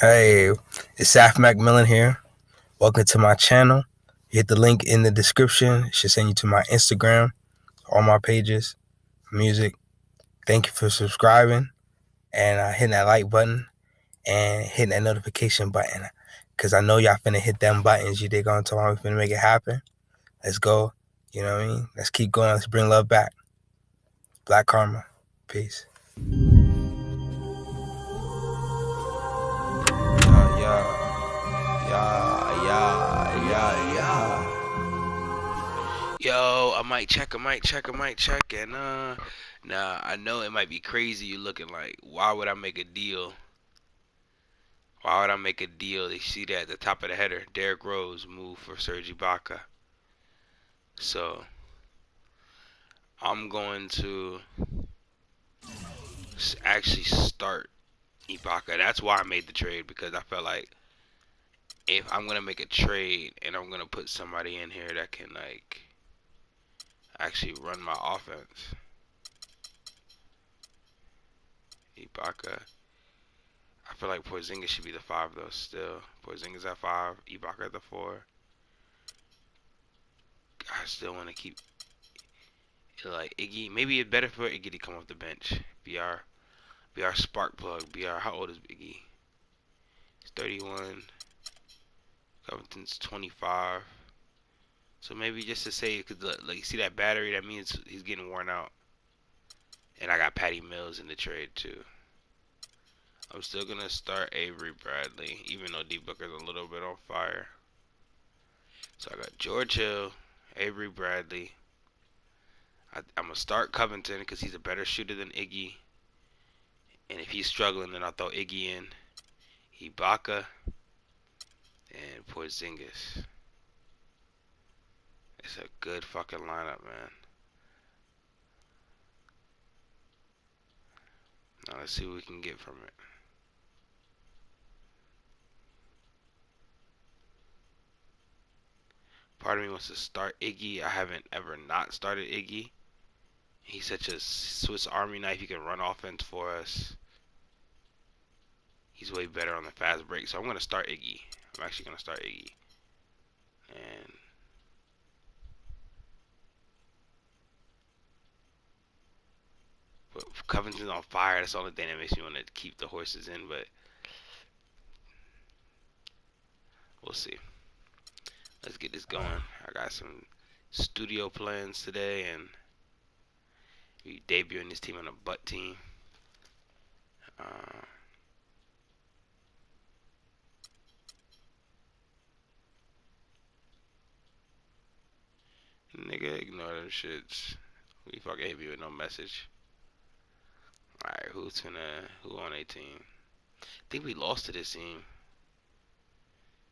Hey, it's Saf Macmillan here. Welcome to my channel. Hit the link in the description. It should send you to my Instagram, all my pages, music. Thank you for subscribing and hitting that like button and hitting that notification button. Because I know y'all finna hit them buttons. You dig on to how we finna make it happen. Let's go. You know what I mean? Let's keep going. Let's bring love back. Black Karma. Peace. Yo, I might check, and nah, I know it might be crazy. You looking like, why would I make a deal? Why would I make a deal? They see that at the top of the header, Derrick Rose moved for Serge Ibaka. So I'm going to actually start Ibaka. That's why I made the trade, because I felt like if I'm gonna make a trade and I'm gonna put somebody in here that can like actually run my offense. Ibaka. I feel like Porzingis should be the 5 though still. Porzingis at 5, Ibaka at the 4. I still want to keep like Iggy. Maybe it's better for Iggy to come off the bench. Be our spark plug. How old is Iggy? He's 31. Covington's 25. So maybe just to say, cause like see that battery, that means he's getting worn out. And I got Patty Mills in the trade too. I'm still gonna start Avery Bradley, even though D Booker's a little bit on fire. So I got George Hill, Avery Bradley. I'm gonna start Covington because he's a better shooter than Iggy. And if he's struggling, then I'll throw Iggy in, Ibaka, and Porzingis. It's a good fucking lineup, man. Now let's see what we can get from it. Part of me wants to start Iggy. I haven't ever not started Iggy. He's such a Swiss Army knife. He can run offense for us. He's way better on the fast break. So I'm going to start Iggy. I'm actually going to start Iggy. And but Covington's on fire. That's the only thing that makes me want to keep the horses in. But we'll see. Let's get this going. I got some studio plans today, and we debuting this team on a butt team. Nigga, ignore them shits. We fucking hit me with no message. Alright, who on 18? I think we lost to this team.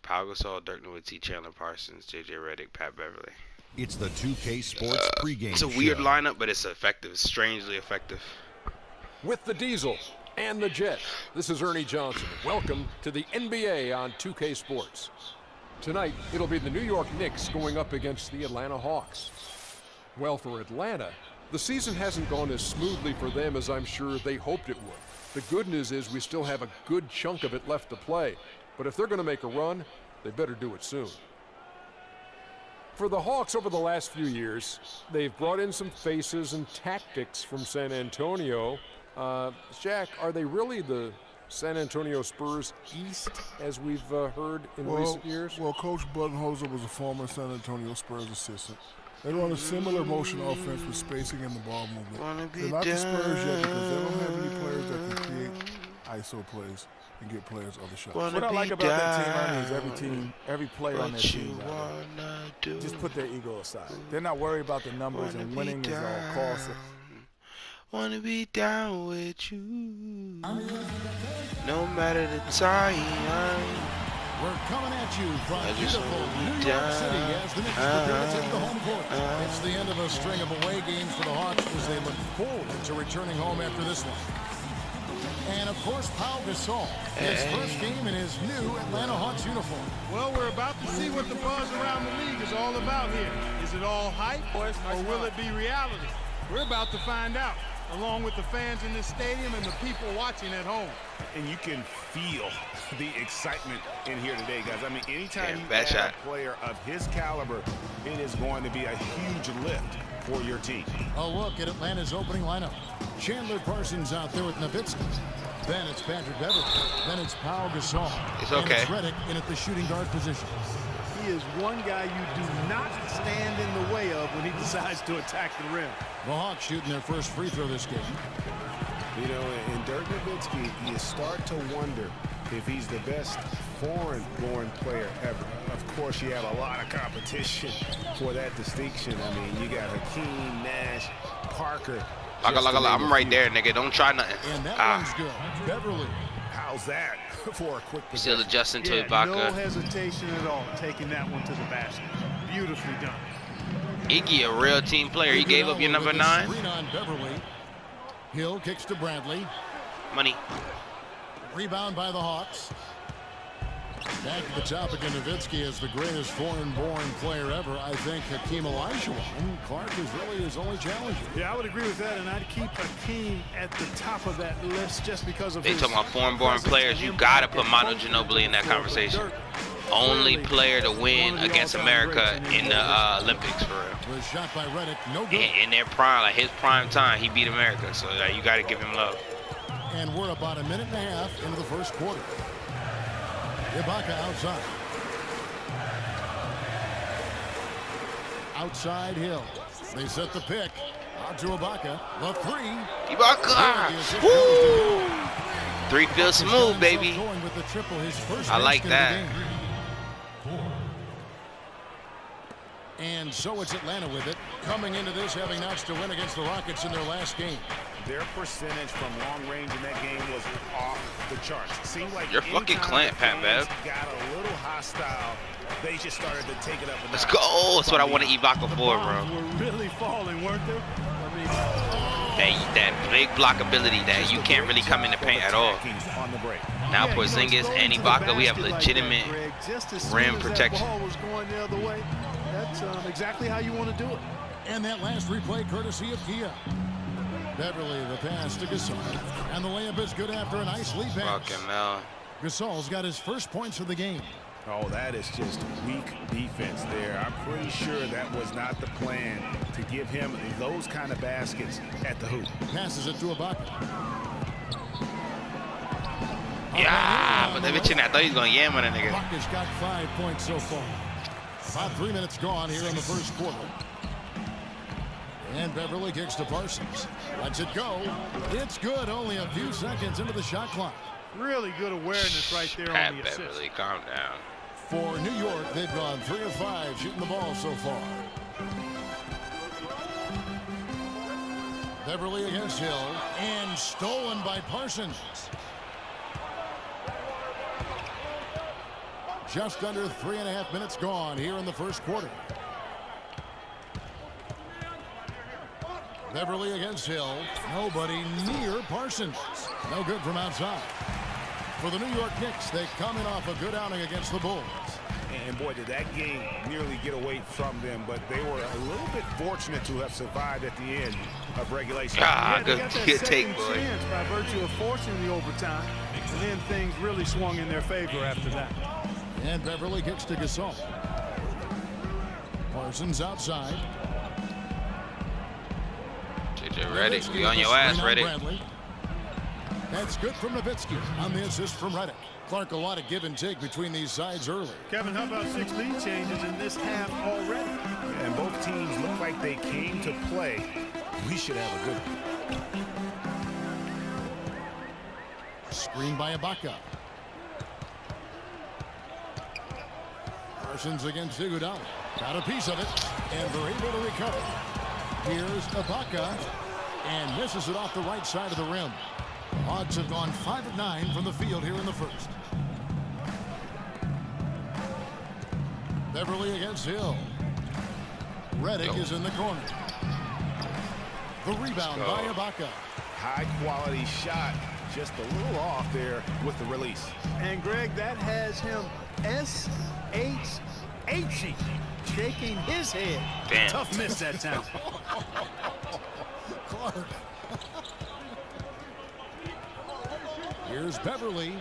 Pau Gasol, Dirk Nowitzki, Chandler Parsons, JJ Redick, Pat Beverly. It's the 2K Sports pregame It's a weird show. lineup, but it's effective. It's strangely effective. With the Diesel and the Jet, this is Ernie Johnson. Welcome to the NBA on 2K Sports. Tonight, it'll be the New York Knicks going up against the Atlanta Hawks. Well, for Atlanta, the season hasn't gone as smoothly for them as I'm sure they hoped it would. The good news is we still have a good chunk of it left to play. But if they're going to make a run, they better do it soon. For the Hawks over the last few years, they've brought in some faces and tactics from San Antonio. Jack, are they really the San Antonio Spurs East, as we've heard in recent years? Well, Coach Budenholzer was a former San Antonio Spurs assistant. They run a similar motion offense with spacing and the ball movement. They're not the Spurs yet because they don't have any players that can create ISO plays and get players other shots. What I like about that team, Ernie, is every player on that team just put their ego aside. They're not worried about the numbers, and winning is all cost. Wanna be down with you, no matter the time. We're coming at you from beautiful New York City as the Knicks prepare to take the home court. It's the end of a string of away games for the Hawks as they look forward to returning home after this one. And, of course, Pau Gasol, his first game in his new Atlanta Hawks uniform. Well, we're about to see what the buzz around the league is all about here. Is it all hype, or will it be reality? We're about to find out. along with the fans in this stadium and the people watching at home. And you can feel the excitement in here today, guys. I mean, anytime you bad add shot. a player of his caliber, it is going to be a huge lift for your team. A look at Atlanta's opening lineup. Chandler Parsons out there with Nowitzki. Then it's Patrick Beverly. Then it's Pau Gasol. It's And okay. it's Redick in at the shooting guard position. He is one guy you do not stand in the way of when he decides to attack the rim. The Hawks shooting their first free throw this game. You know, in Dirk Nowitzki, you start to wonder if he's the best foreign-born player ever. Of course, you have a lot of competition for that distinction. I mean, you got Hakeem, Nash, Parker. I'm right there, nigga. Don't try nothing. And that one's good. Beverly. How's that for a quick Still possession? adjusting to Yeah, Ibaka. no hesitation at all, taking that one to the basket. Beautifully done. Iggy, a real team player. He gave up your number 9. Screen on Beverly. Hill kicks to Bradley. Money. Rebound by the Hawks. Back to the topic of Nowitzki as the greatest foreign-born player ever. I think Hakeem Olajuwon. Clark is really his only challenger. Yeah, I would agree with that, and I'd keep Hakeem at the top of that list just because of They his talking about foreign-born presence players. and You impact gotta put and Manu function Ginobili in that for the conversation. Dirk. Only Clearly player to one win of the against all-time America greats in the Olympics, for real. Was shot by Redick. No good. In their prime, like his prime time, he beat America. So like, you got to give him love. And we're about a minute and a half into the first quarter. Ibaka outside. Outside Hill. They set the pick. Out to Ibaka. The three. Ibaka! Woo! 3 feels smooth, baby. Going with the triple, his first I like basket of the that. game. And so it's Atlanta with it, coming into this having notched a win against the Rockets in their last game. Their percentage from long range in that game was off the charts. Seemed like You're fucking clamped, Pat Bev. got a little hostile. They just started to take it up. Let's go. That's what I wanted Ibaka for, bro. Bombs were really falling, weren't they? I mean, That big blockability that you can't really come in the paint at all. On the break. Now yeah, Porzingis going and to the Ibaka, we have basket like legitimate that, Greg, just as rim soon as protection. That ball was going the other way. That's exactly how you want to do it. And that last replay courtesy of Kia. Beverly, the pass to Gasol. And the layup is good after a nice lead pass. Fucking hell. Gasol's got his first points of the game. Oh, that is just weak defense there. I'm pretty sure that was not the plan to give him those kind of baskets at the hoop. Passes it to Ibaka. Yeah, but the bitch in there, I thought he was going to yam on that nigga. Ibaka's got 5 points so far. About 3 minutes gone here in the first quarter. And Beverly kicks to Parsons. Lets it go. It's good. Only a few seconds into the shot clock. Really good awareness right there Pat on the assist. Beverly, calm down. For New York, they've gone 3 of 5 shooting the ball so far. Beverly against Hill. And stolen by Parsons. Just under 3.5 minutes gone here in the first quarter. Beverly against Hill. Nobody near Parsons. No good from outside. For the New York Knicks, they come in off a good outing against the Bulls. And boy, did that game nearly get away from them, but they were a little bit fortunate to have survived at the end of regulation. Ah, They good, got that good second take, boy. chance by virtue of forcing the overtime, and then things really swung in their favor after that. And Beverly kicks to Gasol. Parsons outside. JJ Redick, Nowitzki we on with your the ass, screen on Redick. Bradley. That's good from Nowitzki on the assist from Redick. Clark, a lot of give and take between these sides early. Kevin, how about 6 lead changes in this half already? And both teams look like they came to play. We should have a good one. Screen by Ibaka. Parsons against Iguodala. Got a piece of it, and they're able to recover. Here's Ibaka, and misses it off the right side of the rim. Hawks have gone 5 of 9 from the field here in the first. Beverly against Hill. Redick is in the corner. The rebound by Ibaka. High quality shot, just a little off there with the release. And Greg, that has him S-H-H-Y, shaking his head. Damn. Tough miss that time. Clark, Here's Beverly.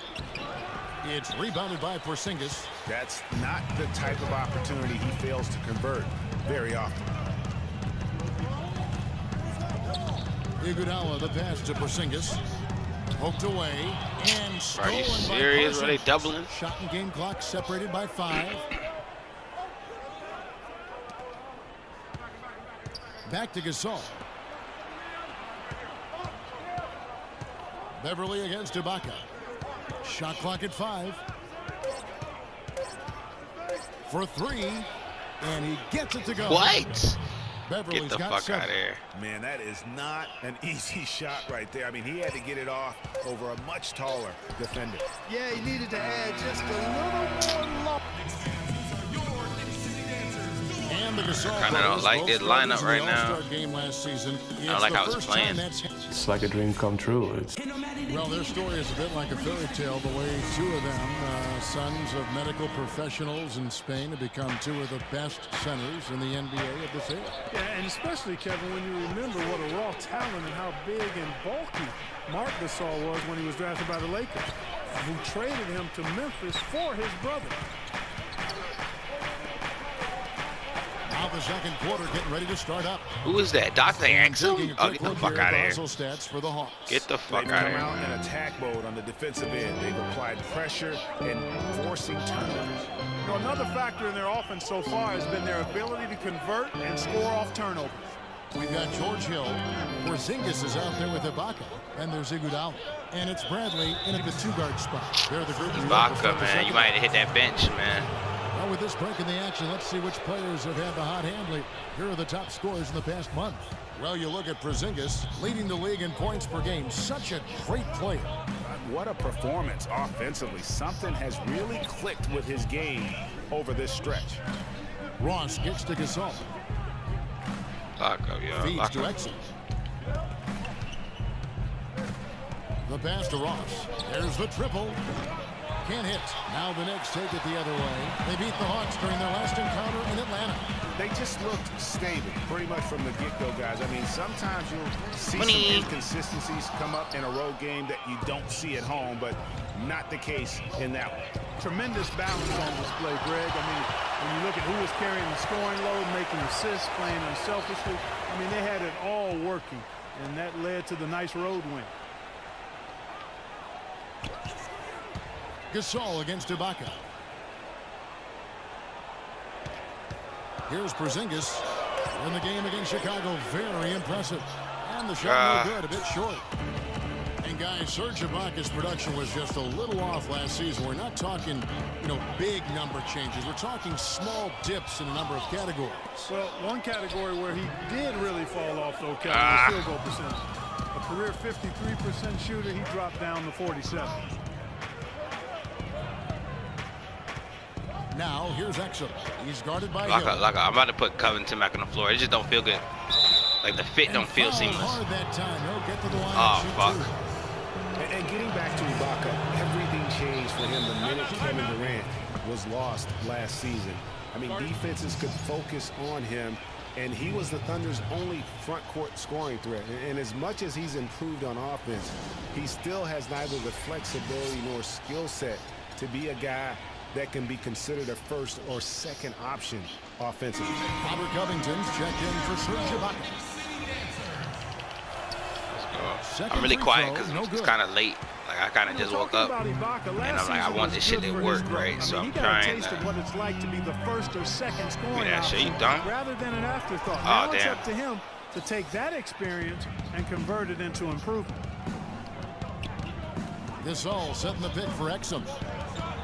It's rebounded by Porzingis. That's not the type of opportunity he fails to convert very often. Iguodala, the pass to Porzingis. Poked away and stolen. Are you serious? By Are they doubling? Shot and game clock separated by 5. Back to Gasol. Beverly against Ibaka. Shot clock at 5. For 3. And he gets it to go. What? Beverly's Get the got fuck 7. out of here. Man, that is not an easy shot right there. I mean, he had to get it off over a much taller defender. Yeah, he needed to add just a little more love. And the Gasol I kinda don't like this lineup right now. Game last season. I don't like how it's playing. It's like a dream come true. Well, their story is a bit like a fairy tale, the way 2 of them, sons of medical professionals in Spain, have become 2 of the best centers in the NBA of this era. Yeah, and especially, Kevin, when you remember what a raw talent and how big and bulky Marc Gasol was when he was drafted by the Lakers, who traded him to Memphis for his brother. Now the second quarter getting ready to start up. Who is that? Dr. Axel? Taking a Oh, quick get the look fuck here out at of here. Basel stats for the Hawks. Get the fuck They've out come of out here. in attack mode on the defensive end. They've applied pressure and forcing turnovers. You know, another factor in their offense so far has been their ability to convert and score off turnovers. We've got George Hill. Porzingis is out there with Ibaka. And there's Iguodala. And it's Bradley in at the 2-guard spot. They're the group. Ibaka, man. You might have hit that bench, man. Well, with this break in the action, let's see which players have had the hot hand lately. Here are the top scorers in the past month. Well, you look at Porzingis, leading the league in points per game. Such a great player. What a performance offensively. Something has really clicked with his game over this stretch. Ross gets to Gasol. Lock up, yo. Feeds Lock to up. Exum. The pass to Ross. There's the triple. Can't hit. Now the Knicks take it the other way. They beat the Hawks during their last encounter in Atlanta. They just looked stable pretty much from the get-go, guys. I mean, sometimes you'll see some inconsistencies come up in a road game that you don't see at home, but not the case in that one. Tremendous balance on display, Greg. I mean, when you look at who was carrying the scoring load, making assists, playing unselfishly, I mean, they had it all working, and that led to the nice road win. Gasol against Ibaka. Here's Porzingis in the game against Chicago. Very impressive. And the shot no good, a bit short. And guys, Serge Ibaka's production was just a little off last season. We're not talking, big number changes. We're talking small dips in a number of categories. Well, one category where he did really fall off, though, Kevin, was field goal percentage. A career 53% shooter, he dropped down to 47. Now, here's Exum. He's guarded by Lock Hill. up, lock up. I'm about to put Covington back on the floor. It just don't feel good. Like the fit don't feel seamless. Hard that time. He'll get to the line Oh, fuck. And getting back to Ibaka, everything changed for him the minute Kevin Durant was lost last season. I mean, defenses could focus on him, and he was the Thunder's only front court scoring threat. And as much as he's improved on offense, he still has neither the flexibility nor skill set to be a guy that can be considered a first or second option offensively. Robert Covington's checked in for Serge Ibaka. I'm really quiet because it's kind of late. Like I kind of just woke up, and I'm like, I want this shit to work, right? So I'm trying to. What it's like to be the first or second scoring that shit, you dumb? rather than an afterthought. Oh, now it's damn. up to him to take that experience and convert it into improvement. Gasol setting the pick for Exum.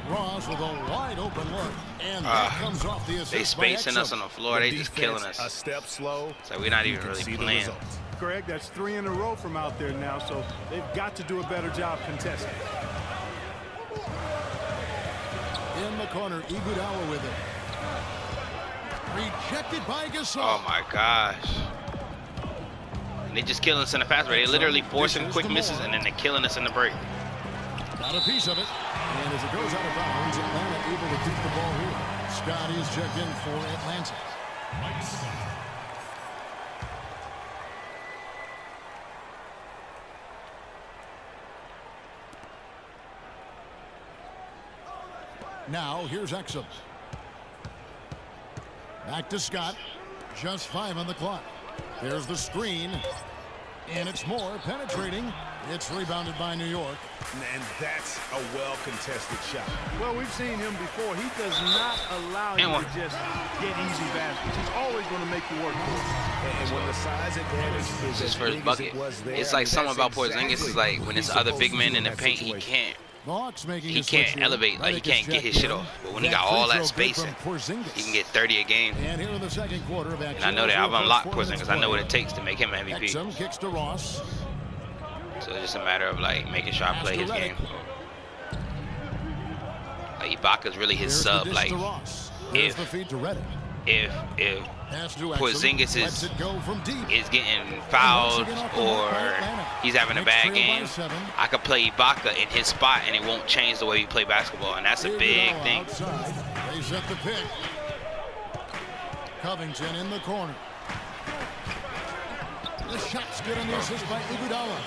Ross with a wide open look, and that comes off the assist. They spacing by us on the floor. They just killing us. A step slow. So we're not even really playing. Greg, that's 3 in a row from out there now, so they've got to do a better job contesting. In the corner, Iguodala with it. Rejected by Gasol. Oh my gosh. And they just killing us in the fast break. They literally forcing quick misses and then they're killing us in the break. Got a piece of it. And as it goes out of bounds, Atlanta able to keep the ball here. Scotty is checked in for Atlanta. Now here's Exum. Back to Scott. Just 5 on the clock. There's the screen. And it's Moore penetrating. It's rebounded by New York. And that's a well-contested shot. Well, we've seen him before. He does not allow you to just get easy baskets. He's always going to make you work for it. And when the size advantage is his as first big bucket. as it was there, It's like something about Porzingis exactly is like when it's other big men in the that paint, he situation. can't. The Hawks making He a switch can't here. elevate, like he Redick can't is get his checked shit in. off. But when he That got all free that throw good spacing, from Porzingis. he can get 30 a game. And here in the second quarter of And I know that I've unlocked Porzingis. I know what it takes to make him MVP. Exum kicks to Ross. So it's just a matter of like making sure I play his game. Like Ibaka's really his Here's sub. the dish Like to Ross. There's if the feed to Redick. if Pass to Exum. Porzingis Lets it go from deep. is getting fouled or he's having a bad game, I could play Ibaka in his spot and it won't change the way we play basketball, and that's a big thing. Outside. They set the pick. Covington in the corner. The shot's good on the assist by Iguodala.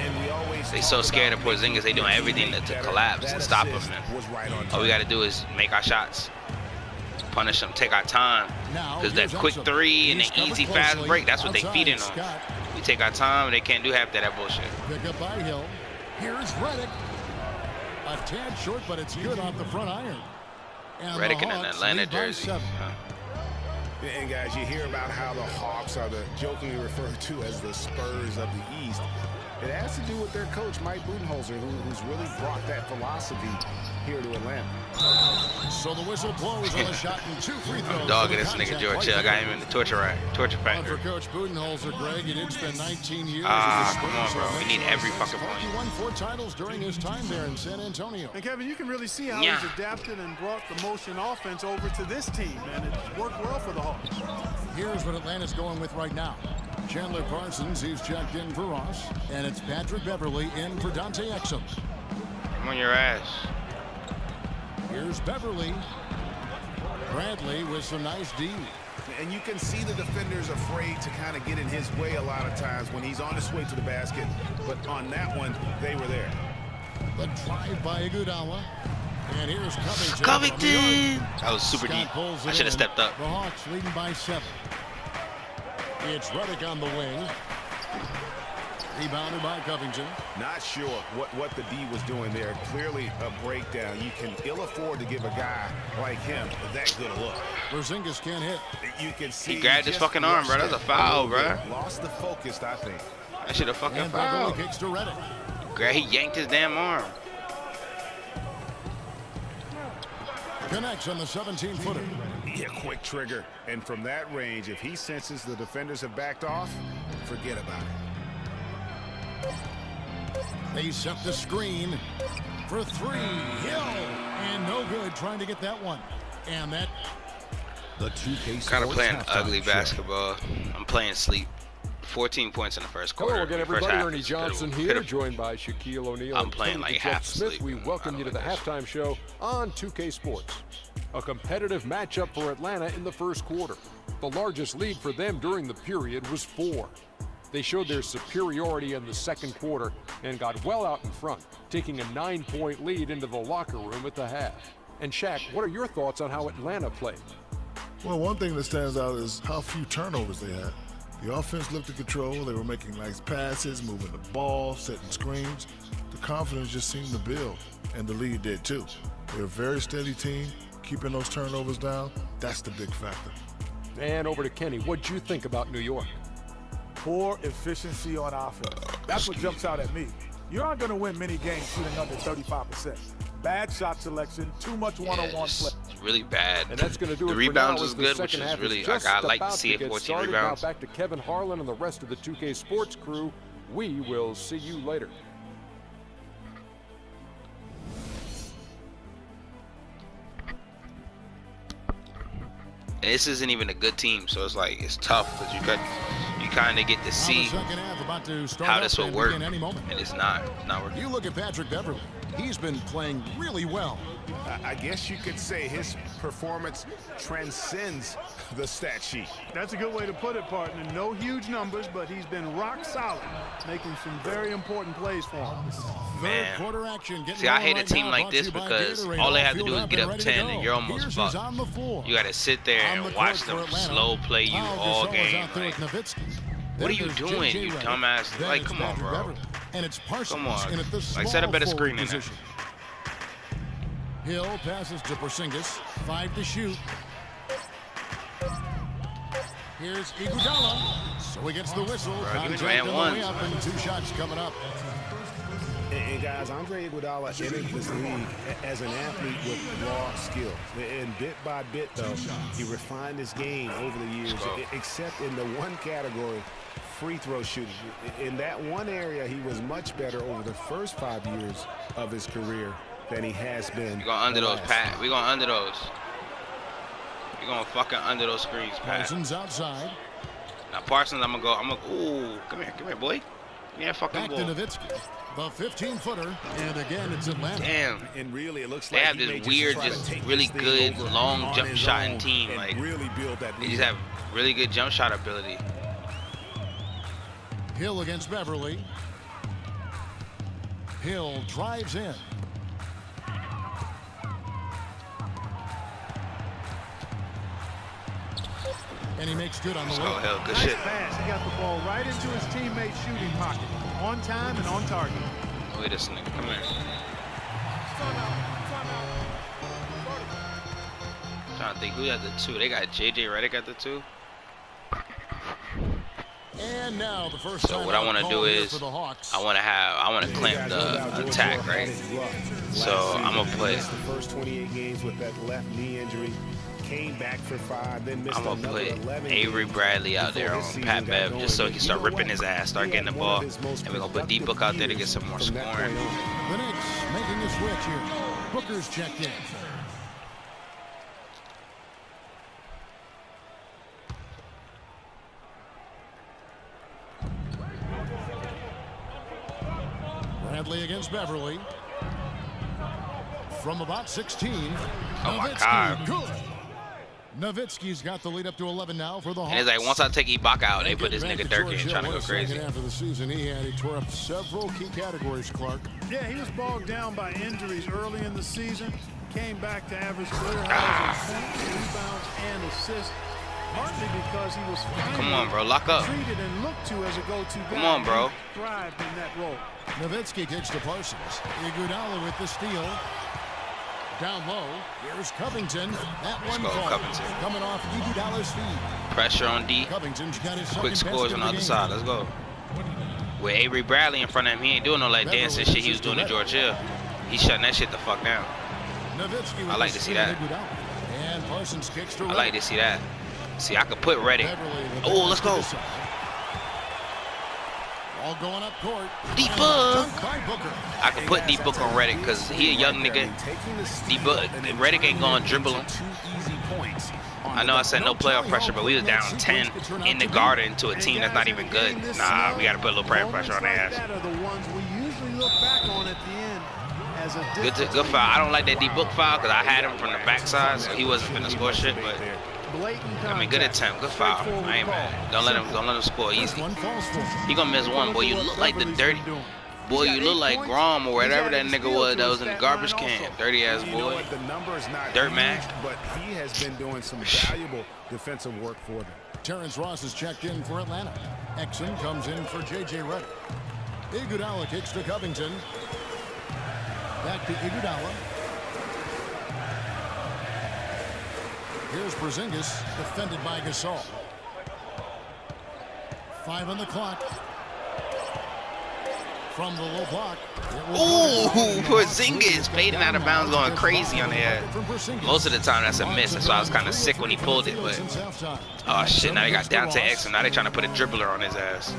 And we always They so scared of Porzingis, they doing everything to collapse and stop him. And all we got to do is make our shots, punish them, take our time. Because that quick three and the easy fast break, that's what they feeding on. We take our time, they can't do half that bullshit. Pick up by Hill. Here's Redick. A tad short, but it's good off the front iron. And Redick the in an Hawks Atlanta lead by jersey. 7. And guys, you hear about how the Hawks are the jokingly referred to as the Spurs of the East. It has to do with their coach, Mike Budenholzer, who's really brought that philosophy here to Atlanta. So the whistle blows on the shot and 2 free throws. I'm dogging this nigga George Hill. I got him in the torture factory. For Coach Budenholzer, Greg, he did spend 19 years Ah, as a come on, Spurs, bro. We need every fucking point. He won 4 titles during his time there in San Antonio. And Kevin, you can really see how Yeah. he's adapted and brought the motion offense over to this team, and it's worked well for the Hawks. Here's what Atlanta's going with right now. Chandler Parsons, he's checked in for Ross, and it's Patrick Beverly in for Dante Exum. I'm on your ass. Here's Beverly. Bradley with some nice D. And you can see the defenders afraid to kind of get in his way a lot of times when he's on his way to the basket. But on that one, they were there. The drive by Iguodala. And here's Covington. Covington! That was super Scott deep. pulls I it should have in. stepped up. The Hawks leading by 7. It's Redick on the wing. Rebounded by Covington. Not sure what the D was doing there. Clearly a breakdown. You can ill afford to give a guy like him that good a look. Porzingis can't hit. You can see He grabbed his just fucking arm, bro. rushed That's a it foul, little bro. bit. Lost the focus, I think. I should have fucking And Beverly fouled. kicks to Redick. He yanked his damn arm. Connects on the 17-footer. Yeah, quick trigger. And from that range, if he senses the defenders have backed off, forget about it. They set the screen for 3. Hill. And no good trying to get that one. And that. The 2K Kind of Sports playing halftime ugly show. basketball. I'm playing sleep. 14 points in the first quarter. Hello again, First everybody. half Ernie is Johnson pitiful. here, Pitiful. joined by Shaquille O'Neal I'm and playing Tony like the Jet half Smith. asleep. We welcome I you to don't the like this. halftime show on 2K Sports. A competitive matchup for Atlanta in the first quarter. The largest lead for them during the period was 4. They showed their superiority in the second quarter and got well out in front, taking a 9-point lead into the locker room at the half. And Shaq, what are your thoughts on how Atlanta played? Well, one thing that stands out is how few turnovers they had. The offense looked in control. They were making nice passes, moving the ball, setting screens. The confidence just seemed to build, and the lead did too. They're a very steady team, keeping those turnovers down. That's the big factor. And over to Kenny. What'd you think about New York? Poor efficiency on offense. That's what jumps out at me. You're not going to win many games shooting under 35%. Bad shot selection, too much one-on-one play. It's really bad. And that's going to do the it rebounds for now is as the good, which second is half really just I like to about see it. get 14 started. rebounds. Now back to Kevin Harlan and the rest of the 2K Sports crew. We will see you later. And this isn't even a good team, so it's like it's tough because you kind of get to see Now the second half about to start how up this will and work, begin any moment. and it's not working. You look at Patrick Beverly. he's been playing really well. I guess you could say his performance transcends the stat sheet. That's a good way to put it, partner. No huge numbers, but he's been rock solid, making some very important plays for him. Man. Quarter action. See, I hate a team like this because all they have to do is get up 10 and you're almost fucked. You got to sit there and watch them slow play you all game. Like, what are you doing, you dumbass? Like, come on, bro. And it's Come on. Like, set a better screen in there. Hill passes to Porzingis. 5 to shoot. Here's Iguodala. So he gets the whistle. Bro, give me Contract man on the way one. up and 2 shots coming up. And guys, Andre Iguodala entered this league as an athlete with raw skill. And bit by bit, though, he refined his game over the years, except in the one category, free throw shooting. In that one area, he was much better over the first 5 years of his career than he has been. We're going under those, Pat. We're going under those. We're going fucking under those screens, Pat. Parsons outside. Now, Parsons, I'm going to go. Ooh, come here, boy. Yeah, fucking Back ball. to Nowitzki. The 15-footer, and again, it's Atlanta. Damn. And really, it looks They like have this weird, just really good, long jump shotting team. Like, really build that they just have really good jump shot ability. Hill against Beverly. Hill drives in. And he makes good on the Let's way. go, Hill. Good Nice shit. pass. He got the ball right into his teammate's shooting pocket. On time and on target. Look at this nigga. Come here. Trying to think who had the 2. They got JJ Redick at the 2. And now the first So what I want to do is I want to clamp the attack, right? So I'm gonna put. The first 28 games with that left knee injury. Came back for 5, then missed I'm gonna another put 11 Avery Bradley out there on Pat Bev just so he can start ripping his ass, start getting the ball, and we're gonna put D-Book out there to get some more scoring. The Knicks making a switch here. Booker's checked in. Bradley against Beverly. From about 16. Oh my Nowitzki, God. good. Nowitzki's got the lead up to 11 now for the Hawks. And it's like once I take Ibaka out, they put this nigga Dirk in trying to go crazy. Second half of the season, he tore up several key categories, Clark. Yeah, he was bogged down by injuries early in the season. Came back to average career highs in points, rebounds, and assists. Partly because he was Come on, bro, lock up. treated and looked to as a go-to guy. Come on, bro. He thrived in that role. Nowitzki kicks to Parsons. Iguodala with the steal. Down low. Here's Covington. That one go, called. Covington. Coming off Iguodala's feed. Pressure on D. Covington's got his Quick second scores best on of the other game. side. Let's go. With Avery Bradley in front of him, he ain't doing no like dancing shit he was doing to George Hill. He's shutting that shit the fuck down. Nowitzki with I like the to see steal that. Iguodala. And Parsons kicks to I like to see that. See, I could put Redick. Beverly with Oh, the let's go. pass to the side. All going up court. D-Book. By Booker. I could put D-Book on Redick because he a young nigga. D-Book, Redick ain't gonna dribble him. I know I said no playoff pressure, but we was down 10 in the Garden to a team that's not even good. Nah, we gotta put a little pressure on their ass. That are the ones we usually look back on at the end as a Good foul. I don't like that D-Book foul because I had him from the backside, so he wasn't finna score shit. But I mean, good attempt, good foul. I ain't mad. Don't let him score easy. One falls for him. He gonna miss one, boy. You look like the dirty. Boy, you look like Grom or whatever that nigga was that was in the garbage can. Dirty ass boy. The number's not Dirt huge, Mac. but he has been doing some valuable defensive work for them. Terrence Ross is checked in for Atlanta. Exum comes in for J.J. Redick. Iguodala kicks to Covington. Back to Iguodala. Here's Porzingis, defended by Gasol. 5 on the clock. From the low block. Ooh, Porzingis fading out of bounds, going crazy on the air. Most of the time that's a miss. That's why I was kind of sick when he pulled it. But oh shit, now they got Dante Exum. Now they trying to put a dribbler on his ass.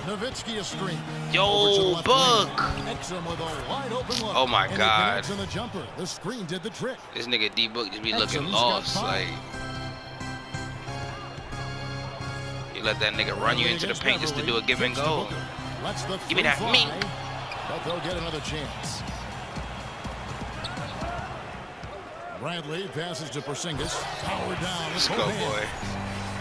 Nowitzki a screen. Yo, Book. Exum with a wide open look. Oh my And he God. connects on the jumper. The screen did the trick. This nigga D-Book just be looking Exum's lost. got Like, you let that nigga run you into the paint just to do a give and go. Let's the Give me that free mink. fly. But if they'll get another chance. Bradley passes to Porzingis. Power down. Let's go, boy.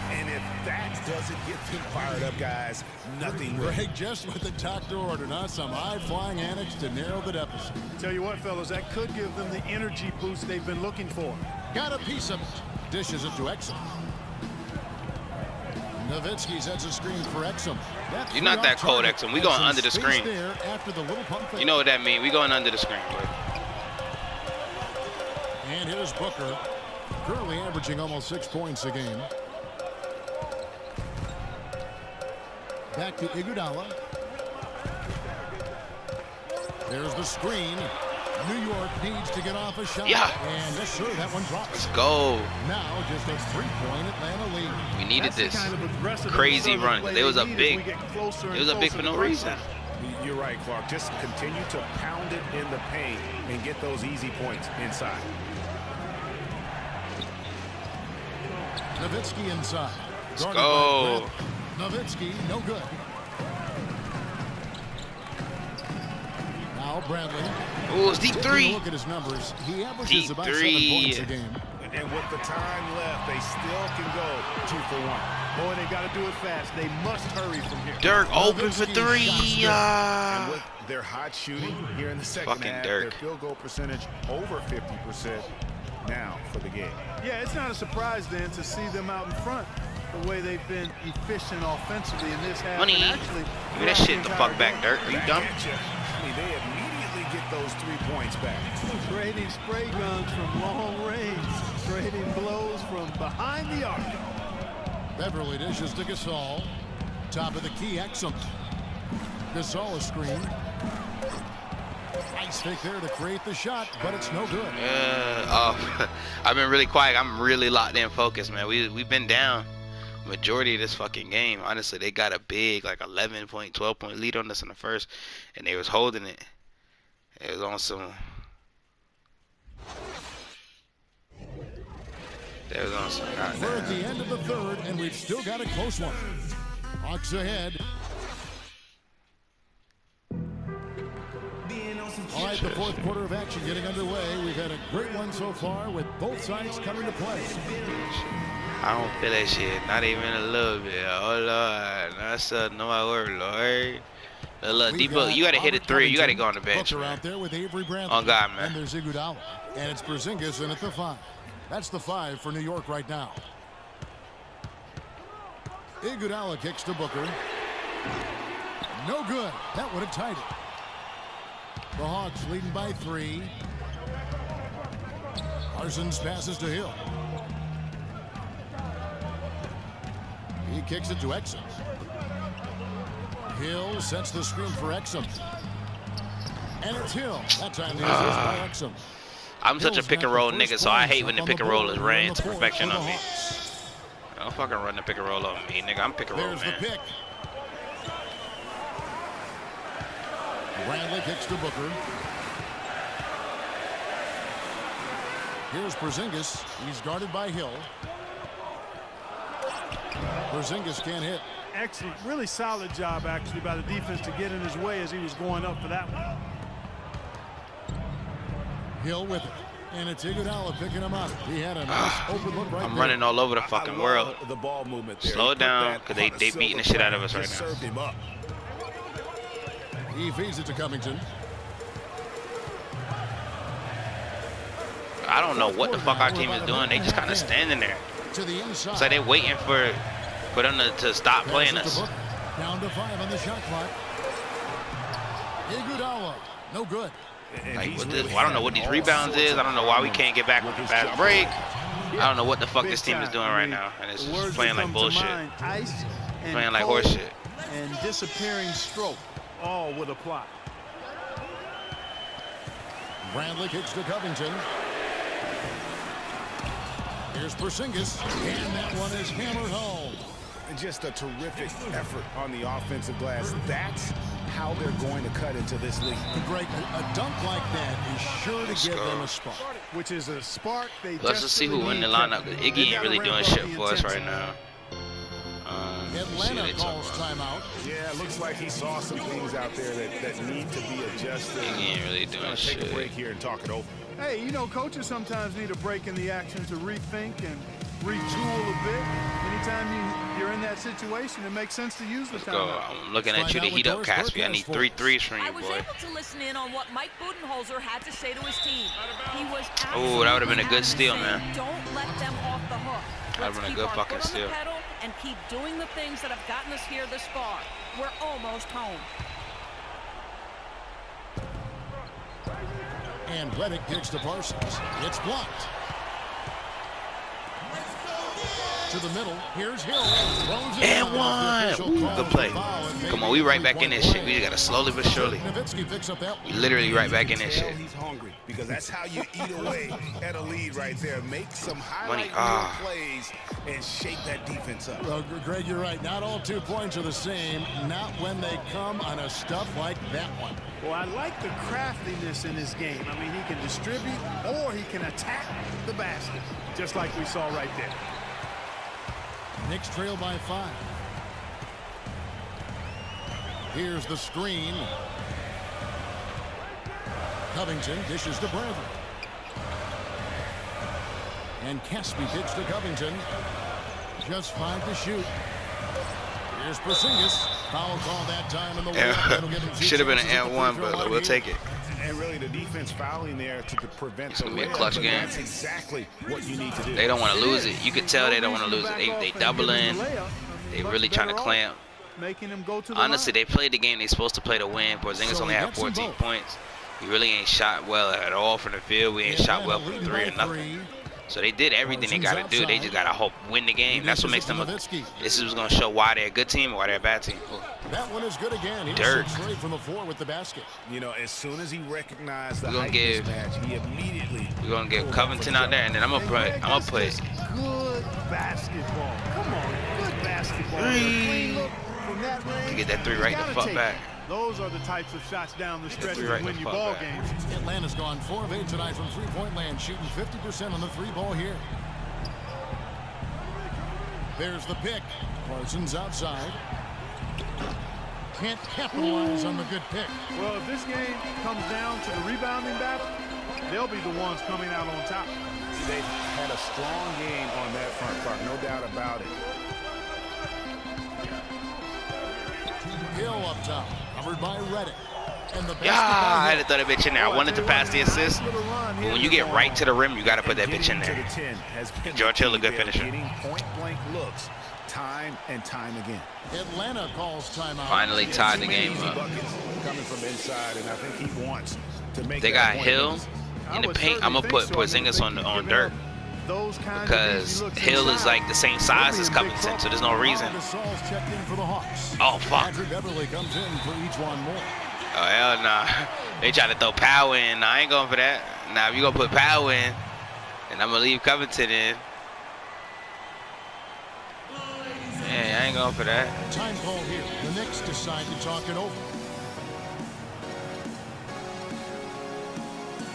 And if that doesn't get them fired up, guys, nothing will. Greg just with the doctor order, not some high-flying annex to narrow the deficit. Tell you what, fellas, that could give them the energy boost they've been looking for. Got a piece of it. Dishes it to Exum. Nowitzki sets a screen for Exum. You're not that cold, Exum. We going under the screen. After the little pump you know what that means. We going under the screen, boy. And here's Booker, currently averaging almost 6 points a game. Back to Iguodala. There's the screen. New York needs to get off a shot. Yeah. And yes, sir, that one drops. Let's go. Now just a 3-point Atlanta lead. We needed this crazy run. It was up big. It was up big for no reason. You're right, Clark. Just continue to pound it in the paint and get those easy points inside. Nowitzki inside. Let's go. Nowitzki, no good. Now Bradley. Oh, it's deep three. Look at his numbers. He averages Deep about three. 7 points a game. And with the time left, they still can go 2 for 1. Boy, they got to do it fast. They must hurry from here. Dirk open for 3. And with their hot shooting here in the second Fucking half, Dirk. their field goal percentage over 50% now for the game. Yeah, it's not a surprise then to see them out in front the way they've been efficient offensively in this half. Money. And actually, Give me that shit the fuck back, Dirk. Are you dumb? I mean, they immediately get those 3 points back. Trading spray guns from long range, trading blows from behind the arc. Beverly dishes to Gasol. Top of the key, Exum. Gasol a screen. Nice fake there to create the shot, but it's no good. I've been really quiet. I'm really locked in focused, man. We've been down majority of this fucking game. Honestly, they got a big, like 11 point, 12 point lead on us in the first, and they was holding it. It was on some. There was on some. We're at the end of the third, and we've still got a close one. Hawks ahead. All right, the fourth quarter of action getting underway. We've had a great one so far with both sides coming to play. I don't feel that shit, not even a little bit. Oh Lord, that's no my word, Lord. Look, D-Book, you gotta hit a 3. You gotta go on the bench. Booker out there with Avery Bradley. On God, man. And there's Iguodala, and it's Porzingis in at the 5. That's the 5 for New York right now. Iguodala kicks to Booker. No good. That would have tied it. The Hawks leading by 3. Parsons passes to Hill. He kicks it to Exum. Hill sets the screen for Exum. And it's Hill. That time the assist by Exum. I'm such a pick and roll nigga, so I hate when the pick and roll is ran to perfection on me. Don't fucking run the pick and roll on me, nigga. I'm pick and roll, man. There's the pick. Bradley kicks to Booker. Here's Porzingis. He's guarded by Hill. Porzingis can't hit. Excellent, really solid job actually by the defense to get in his way as he was going up for that one. Hill with it. And it's Iguodala picking him up. He had a nice open look right I'm there. running all over the fucking world. The ball movement there. Slow it down, because they beating the shit out of us right now. Served him up. He feeds it to Covington. I don't know what the fuck our team is doing. They just kind of standing there. To the inside. It's like they're waiting for them to stop playing us. Down to 5 on the shot clock. Iguodala, no good. Like, what this, I don't know what these rebounds is. I don't know why we can't get back with a fast break. I don't know what the fuck this team is doing right now. And it's just playing like bullshit. Playing like horseshit. And disappearing stroke all would apply. Bradley kicks to Covington. Here's Porzingis, and that one is hammered home. And just a terrific effort on the offensive glass. That's how they're going to cut into this league. Greg, a dunk like that is sure to give them a spark. Which is a spark they Let's just see who win the lineup. Iggy ain't really doing shit for us right now. Atlanta calls timeout. Yeah, it looks like he saw some things out there that need to be adjusted. He ain't really doing shit. Take a break here and talk it over. Hey, you know, coaches sometimes need a break in the action to rethink and retool a bit. Anytime you're in that situation, it makes sense to use the Let's go. timeout. I'm looking at you to heat up, Caspi. I need 3 threes from you, I was boy. able to listen in on what Mike Budenholzer had to say to his team. He was Oh, that would have been a good steal, man. Don't let them off the hook. That would have been a good fucking steal. And keep doing the things that have gotten us here this far. We're almost home. And Reddick kicks to Parsons. It's blocked. To the middle. Here's Hill. And one. Ooh, good play. Come on, we right back in this shit. We just gotta slowly but surely. We literally right back in this shit. He's hungry because that's how you eat away at a lead right there. Make some Money. highlight plays and shake that defense up. Well, Greg, you're right. Not all 2 points are the same. Not when they come on a stuff like that one. Well, I like the craftiness in his game. I mean, he can distribute or he can attack the basket, just like we saw right there. Knicks trail by 5. Here's the screen. Covington dishes to Bradley. And Caspi kicks to Covington. Just 5 to shoot. Here's Porzingis. Foul call that time in the Should have been an and one, but we'll take it. And really, the defense fouling there to prevent it's gonna be a clutch game. That's exactly what you need to do. They don't want to lose it. You can tell they don't want to lose it. They double in. They really trying to clamp. Honestly, they played the game they supposed to play to win. Porzingis only had 14 points. We really ain't shot well at all from the field. We ain't shot well from 3 or nothing. So they did everything they got to do. They just got to hope win the game. That's what makes them. This is going to show why they're a good team or why they're a bad team. That one is good again. Dirk. Straight from the floor with the basket. You know, as soon as he recognized the height mismatch, he immediately. We're gonna get Covington out there, and then I'm gonna put. Good basketball. Come on, good basketball. Clean look from that range. To get that 3 right the fuck back. Those are the types of shots down the stretch that win you ball games. Atlanta's gone 4 of 8 tonight from 3-point land, shooting 50% on the 3-ball here. There's the pick. Parsons outside. Can't capitalize on the good pick. Well, if this game comes down to the rebounding battle, they'll be the ones coming out on top. They've had a strong game on that front, Clark, no doubt about it. Hill up top, covered by Reddick. And the I had to throw that bitch in there. I wanted to pass the assist, but when you get right to the rim, you got to put that bitch in there. George Hill, a good finisher. Point-blank looks time and time again. Atlanta calls timeout. Finally tied the game up. Coming from inside, and I think he wants to make. They got Hill in the paint. I'm gonna put Porzingis on Dirk because Hill is like the same size as Covington, so there's no reason. Oh fuck! Patrick Beverly comes in for each one more. Oh hell nah! They try to throw Powell in. Nah, I ain't going for that. Now if you gonna put Powell in, and I'm gonna leave Covington in. Yeah, I ain't going for that. Time call here. The Knicks decide to talk it over.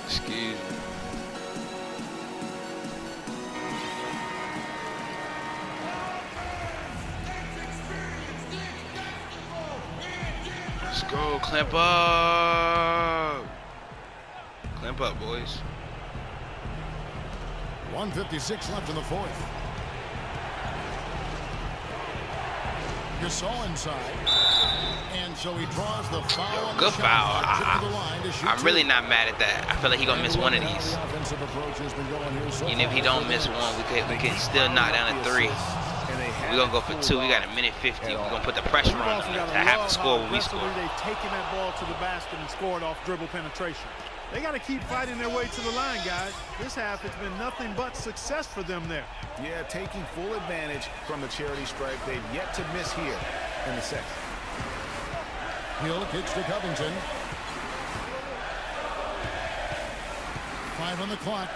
Excuse me. Let's go, clamp up. Clamp up, boys. 1:56 left in the fourth. Gasol inside. And so he draws the foul. Good foul. I'm really not mad at that. I feel like he's going to miss one of these. Even if he don't miss one, we can still knock down a 3. We're going to go for 2. We got a minute 50. We're going to put the pressure on them to have to score when we score. They've taken that ball to the basket and scored off dribble penetration. They got to keep fighting their way to the line, guys. This half, it's been nothing but success for them there. Yeah, taking full advantage from the charity stripe. They've yet to miss here in the second. Hill kicks to Covington. 5 on the clock.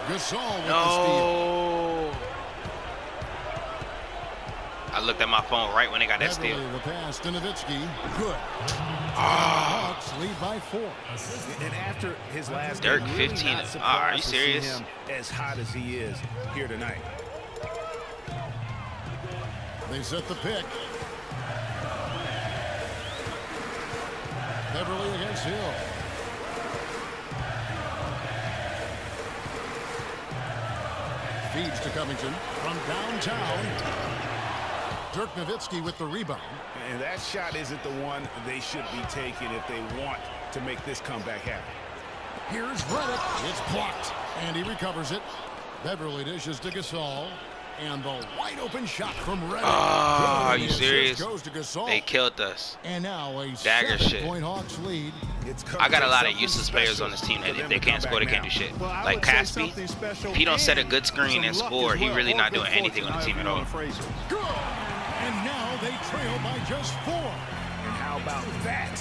Gasol with the steal. I looked at my phone right when they got that steal. The pass to Nowitzki. Good. Hawks lead by 4. And after his last Dirk game, 15. Are you serious? Him as hot as he is here tonight. They set the pick. Beverly against Hill. Feeds to Covington from downtown. Dirk Nowitzki with the rebound. And that shot isn't the one they should be taking if they want to make this comeback happen. Here's Redick. It's blocked. And he recovers it. Beverly dishes to Gasol. And the wide open shot from Redick. Oh, are you serious? Goes to Gasol. They killed us. And now a dagger shit. Point Hawks lead. I got a lot of useless players on this team that if they can't score, they can't do shit. Like Caspi, if he don't set a good screen and score, he really not doing anything on the team at all. Good. And now they trail by just 4. And how about that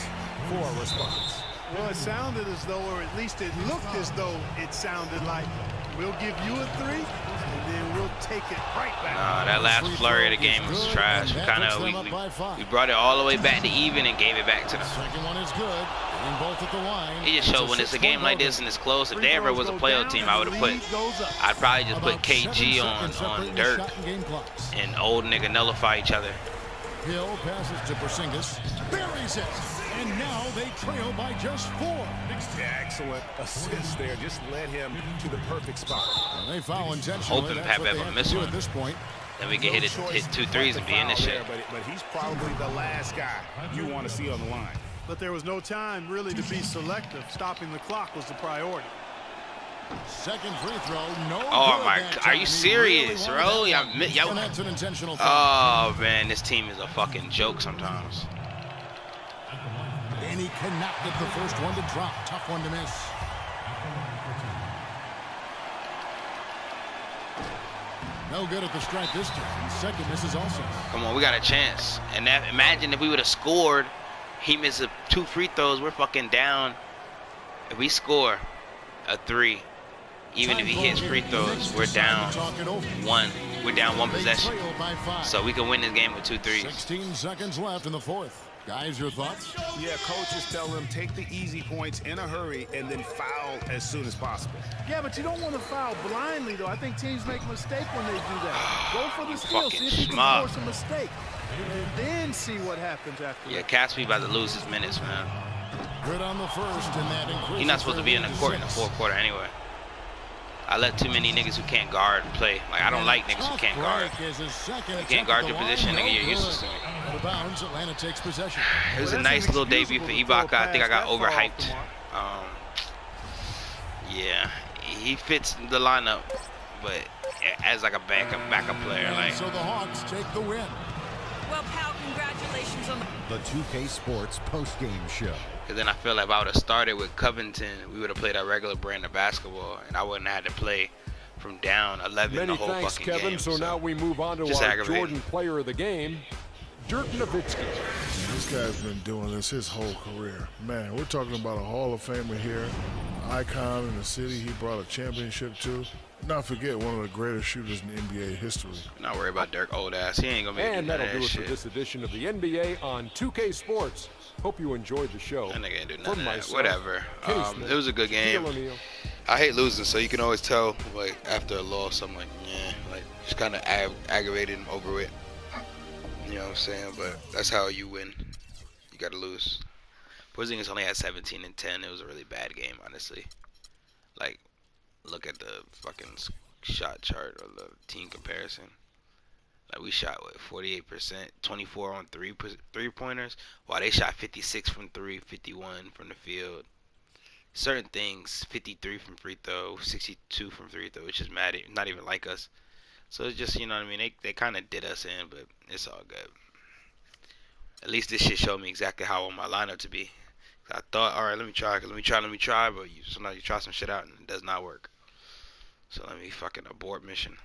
for a response? Well, it sounded as though, or at least it looked as though it sounded like, we'll give you a 3, and then we'll take it right back. That last flurry of the game was trash. We brought it all the way back to even and gave it back to them. Second one is good. And both at the line. It just showed when it's a game like this and it's close. If they ever was a playoff team, I'd probably just put KG on Dirk and old nigga nullify each other. Hill passes to Porzingis. Buries it. And now they trail by just 4. Excellent assist there. Just led him to the perfect spot. And they foul intentionally. Hoping Pat Bev will miss one. At this point. Then we can hit 2 threes and be in this shit. But he's probably the last guy you want to see on the line. But there was no time really to be selective. Stopping the clock was the priority. Second free throw, no. Oh my God, are you serious, bro? That's an intentional foul. Oh man, this team is a fucking joke sometimes. And he cannot get the first one to drop. Tough one to miss. No good at the stripe this time. Second misses also. Come on, we got a chance. And that, imagine if we would have scored. He missed 2 free throws. We're fucking down. If we score a 3, even if he hits free throws, we're down 1. We're down 1 possession. So we can win this game with 2 threes. 16 seconds left in the 4th. Guys, your thoughts? Yeah, coaches tell them take the easy points in a hurry and then foul as soon as possible. Yeah, but you don't want to foul blindly, though. I think teams make a mistake when they do that. Go for the steal, see if you can force a mistake, and then see what happens after. Yeah, Caspi about to lose his minutes, man. Good on the first, and that increases. He's not supposed to be in the court in the 4th quarter anyway. I let too many niggas who can't guard play. Like, I don't like niggas who can't guard. You can't guard your position, nigga, you're useless to me. Atlanta takes possession. It was a nice little debut for Ibaka. I think I got overhyped. Yeah, he fits the lineup, but as like a backup player. Like. So the Hawks take the win. Well, pal, congratulations on the 2K Sports post-game show. Because then I feel like if I would have started with Covington, we would have played our regular brand of basketball, and I wouldn't have had to play from down 11 the whole fucking Kevin. game. So now we move on to our Jordan player of the game, Dirk Nowitzki. This guy's been doing this his whole career. Man, we're talking about a Hall of Famer here, icon in the city he brought a championship to. Not forget, one of the greatest shooters in NBA history. Not worry about Dirk old ass. He ain't gonna be able to do that'll that do it shit. for this edition of the NBA on 2K Sports. Hope you enjoyed the show. That nigga ain't do none of that. Whatever. Smith, it was a good game. I hate losing, so you can always tell, like, after a loss, I'm like, yeah, like, just kind of aggravated and over it. You know what I'm saying? But that's how you win. You gotta lose. Porzingis only had 17 and 10. It was a really bad game, honestly. Like, look at the fucking shot chart or the team comparison. Like, we shot, what, 48%, 24 on three-pointers, while they shot 56 from 3, 51 from the field. Certain things, 53 from free throw, 62 from free throw, which is mad, not even like us. So it's just, you know what I mean, they kind of did us in, but it's all good. At least this shit showed me exactly how I want my lineup to be. I thought, all right, let me try, but sometimes you try some shit out and it does not work. So let me fucking abort mission.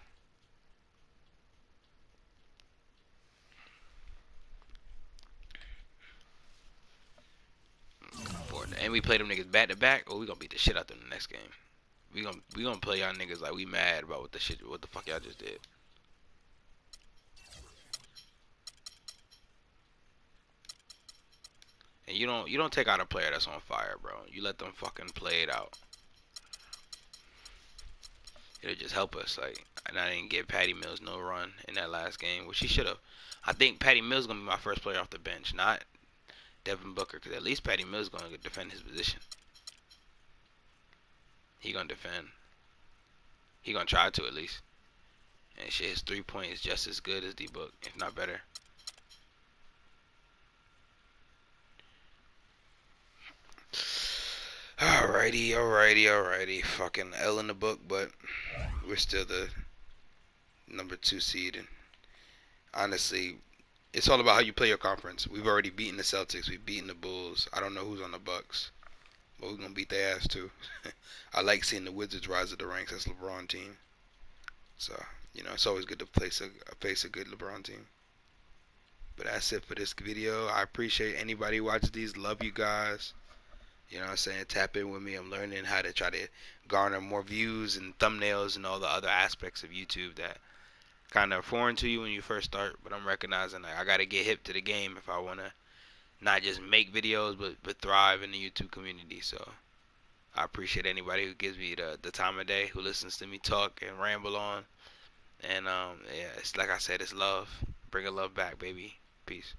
And we play them niggas back to back, or we gonna beat the shit out them the next game. We gonna play y'all niggas like we mad about what the fuck y'all just did. And you don't take out a player that's on fire, bro. You let them fucking play it out. it'll just help us. Like, and I didn't give Patty Mills no run in that last game, which he should have. I think Patty Mills is gonna be my first player off the bench, not Devin Booker, because at least Patty Mills is gonna defend his position. He gonna defend. He gonna try to at least. And shit, his 3-point is just as good as D-Book, if not better. Alrighty. Fucking L in the book, but we're still the number 2 seed. And honestly, it's all about how you play your conference. We've already beaten the Celtics. We've beaten the Bulls. I don't know who's on the Bucks, but we're gonna beat their ass too. I like seeing the Wizards rise to the ranks. That's LeBron team. So, you know, it's always good to face a good LeBron team. But that's it for this video. I appreciate anybody who watches these. Love you guys. You know what I'm saying? Tap in with me. I'm learning how to try to garner more views and thumbnails and all the other aspects of YouTube that kind of foreign to you when you first start. But I'm recognizing that I got to get hip to the game if I want to not just make videos but thrive in the YouTube community. So I appreciate anybody who gives me the time of day, who listens to me talk and ramble on. And yeah, it's like I said, it's love. Bring a love back, baby. Peace.